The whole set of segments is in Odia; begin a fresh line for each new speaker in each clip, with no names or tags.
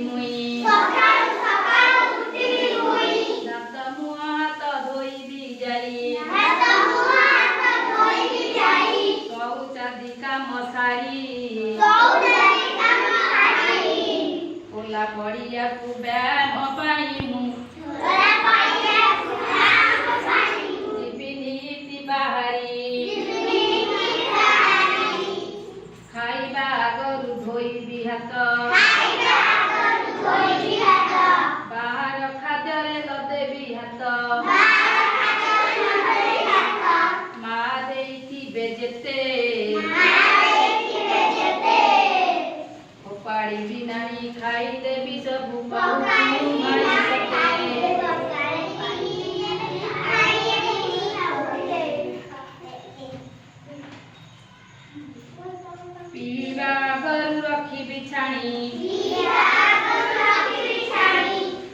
ମୁଇଁ ଦାନ୍ତ ମୁହଁ ହାତ ଧୋଇବି ଯାଇ ଶୌଚାଦି କାମ ସାରି ଓଲା ପଡ଼ିଆକୁ ବ୍ୟାୟାମ ପାଇଁ ମୁଁ ଯିବି ନିତି ବାହାରି ଖାଇବା ଆଗରୁ ଧୋଇବି ହାତ ବାହାର ଖାଦ୍ୟରେ ଲଦେବି ହାତ ମା ଦେଇଥିବେ ଯେତେ ଫୋପାଡ଼ିବି ନାହିଁ ଖାଇଦେବି ସବୁ ପାଉଛୁ ଭାଇ ସତେ ପିଇବା ଆଗରୁ ରଖିବି ଛାଣି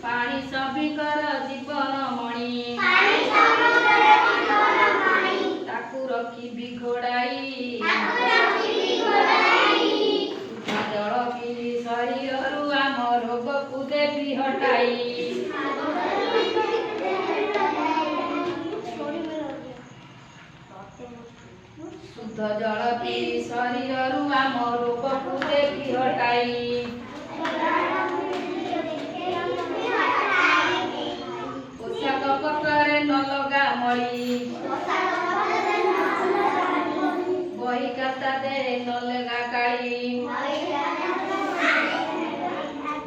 ପାଣି ସଭିଙ୍କର ଜୀବନ ମଣି ତାକୁ ରଖିବି ଘୋଡ଼ାଇ ଶୁଦ୍ଧ ଜଳ ପିଇ ଶରୀରରୁ ଆମ ରୋଗକୁ ଦେବି ହଟାଇ ଶୁଦ୍ଧ ଜଳ ପିଇ ଶରୀରରୁ ଆମ ରୋଗକୁ ଦେବି ହଟାଇ ପୋଷାକ ପତ୍ରରେ ନ ଲଗା ମଳି ବହି ଖାତା ଦେହରେ ନ ଲଗା କାଳି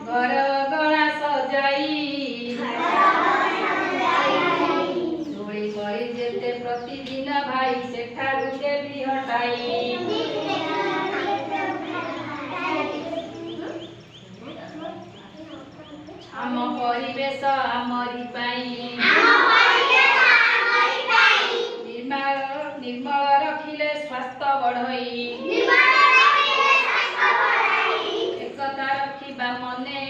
ଘର ଅଗଣା ସଜାଇ ଧୂଳି ମଳି ଯେତେ ପ୍ରତିଦିନ ଭାଇ ସେଠାରୁ ଦେବି ହଟାଇ ଆମ ପରିବେଶ ଆମରି ପାଇଁ ନିର୍ମଳ ରଖିଲେ ସ୍ୱାସ୍ଥ୍ୟ ବଢ଼ଇ ଏକତା ରଖିବା ମନେ